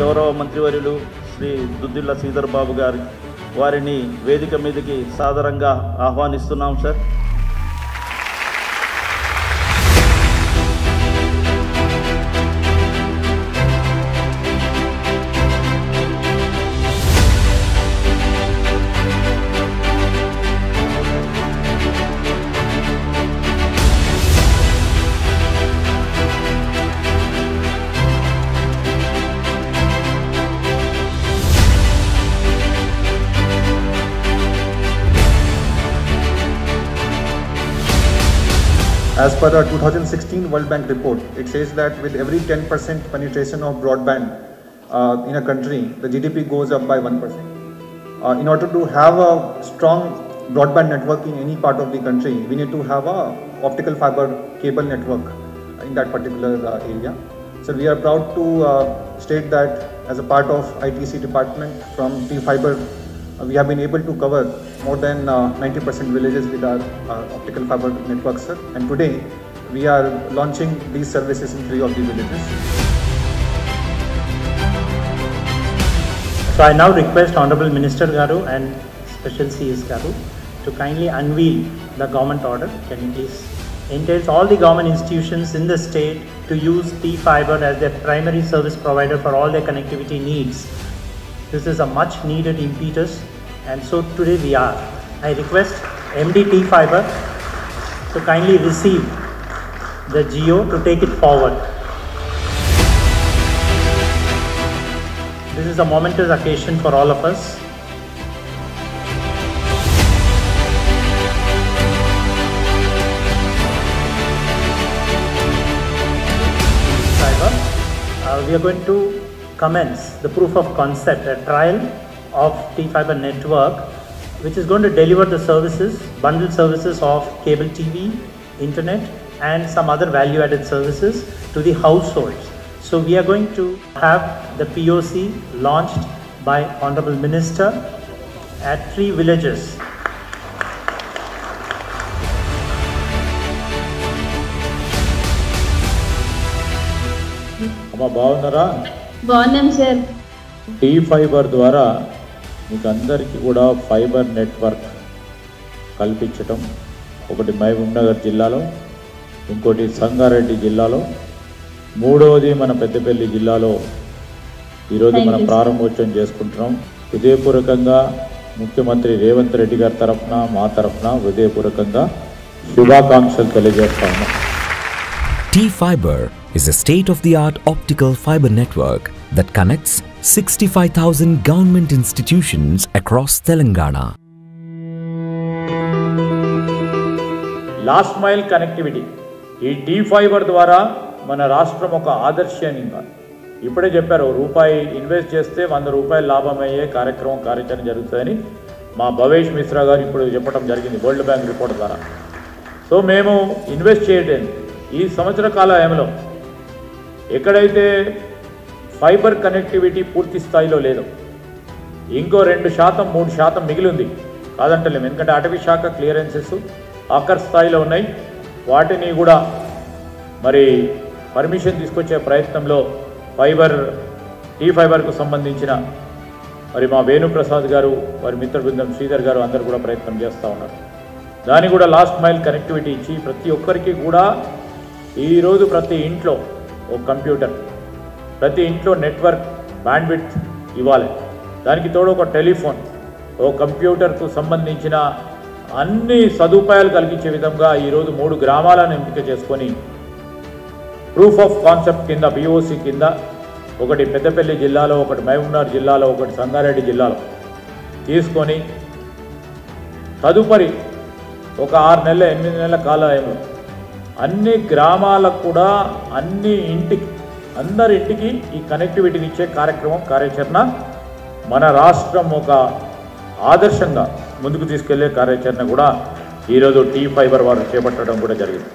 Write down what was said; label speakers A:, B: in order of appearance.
A: గౌరవ మంత్రివర్యులు శ్రీ దుద్దిళ్ల శ్రీధర్ బాబు గారి వారిని వేదిక మీదకి సాదరంగా ఆహ్వానిస్తున్నాం sir.
B: As per a 2016 World Bank report, it says that with every 10% penetration of broadband in a country, the GDP goes up by 1%. In order to have a strong broadband network in any part of the country, we need to have a optical fiber cable network in that particular area. So we are proud to state that as a part of ITC department from T-Fiber, we have been able to cover more than 90% villages with our optical fiber network, sir. And today we are launching these services in 3 of the villages.
C: So I now request Honorable Minister Garu and Special CS Garu to kindly unveil the government order. Can you please entails all the government institutions in the state to use T-Fiber as their primary service provider for all their connectivity needs. This is a much needed impetus, and so today we are. I request MD T-Fiber to kindly receive the GO to take it forward. This is a momentous occasion for all of us. We are going to commence the proof of concept, a trial of T-Fiber network, which is going to deliver the services, bundled services of cable TV, internet, and some other value-added services to the households. So we are going to have the POC launched by Honorable Minister at 3 villages.
D: బాగున్నారా?
E: బాగున్నాం sir.
D: T-Fiber ద్వారా మీకు అందరికీ కూడా fibre network కల్పించటం, ఒకటి మహబూబ్నగర్ జిల్లాలో, ఇంకోటి సంగారెడ్డి జిల్లాలో, మూడవది మన పెద్దపల్లి జిల్లాలో ఈరోజు మనం ప్రారంభోత్సవం చేసుకుంటున్నాం. హృదయపూర్వకంగా ముఖ్యమంత్రి రేవంత్ రెడ్డి గారి తరఫున, మా తరఫున హృదయపూర్వకంగా శుభాకాంక్షలు తెలియజేస్తా ఉన్నాం.
F: T-Fiber is a state-of-the-art optical fiber network that connects 65,000 government institutions across Telangana.
D: Last mile connectivity ఈ T-Fiber ద్వారా మన రాష్ట్రం ఒక ఆదర్శనీయంగా, ఇప్పుడే చెప్పారు, రూపాయి ఇన్వెస్ట్ చేస్తే 100 రూపాయలు లాభం అయ్యే కార్యాచరణ జరుగుతుందని మా భవేష్ మిశ్రా గారు ఇప్పుడు చెప్పడం జరిగింది వరల్డ్ బ్యాంక్ రిపోర్ట్ ద్వారా. సో మేము ఇన్వెస్ట్ చేయడం ఈ సంవత్సర కాలంలో ఎక్కడైతే ఫైబర్ కనెక్టివిటీ పూర్తి స్థాయిలో లేదో, ఇంకో 2%, 3% మిగిలి ఉంది కాదంటలేము. ఎందుకంటే అటవీ శాఖ క్లియరెన్సెస్ ఆఖరి స్థాయిలో ఉన్నాయి. వాటిని కూడా మరి పర్మిషన్ తీసుకొచ్చే ప్రయత్నంలో T-Fiberకు సంబంధించిన మరి మా వేణుప్రసాద్ గారు, వారి మిత్ర బృందం శ్రీధర్ గారు అందరూ కూడా ప్రయత్నం చేస్తూ ఉన్నారు. దాన్ని కూడా లాస్ట్ మైల్ కనెక్టివిటీ ఇచ్చి ప్రతి ఒక్కరికి కూడా ఈరోజు ప్రతి ఇంట్లో ఒక కంప్యూటర్, ప్రతి ఇంట్లో నెట్వర్క్ బ్యాండ్విడ్త్ ఇవ్వాలి. దానికి తోడు ఒక టెలిఫోన్, ఓ కంప్యూటర్కు సంబంధించిన అన్ని సదుపాయాలు కలిగించే విధంగా ఈరోజు 3 గ్రామాలను ఎంపిక చేసుకొని ప్రూఫ్ ఆఫ్ కాన్సెప్ట్ కింద BOC కింద, ఒకటి పెద్దపల్లి జిల్లాలో, ఒకటి మహబూబ్నగర్ జిల్లాలో, ఒకటి సంగారెడ్డి జిల్లాలో తీసుకొని తదుపరి ఒక 6 నెలల 8 నెలల కాలంలో అన్ని గ్రామాలకు కూడా అందరి ఇంటికి ఈ కనెక్టివిటీని ఇచ్చే కార్యాచరణ మన రాష్ట్రం ఒక ఆదర్శంగా ముందుకు తీసుకెళ్లే కార్యాచరణ కూడా ఈరోజు T-Fiber వారు చేపట్టడం కూడా జరిగింది.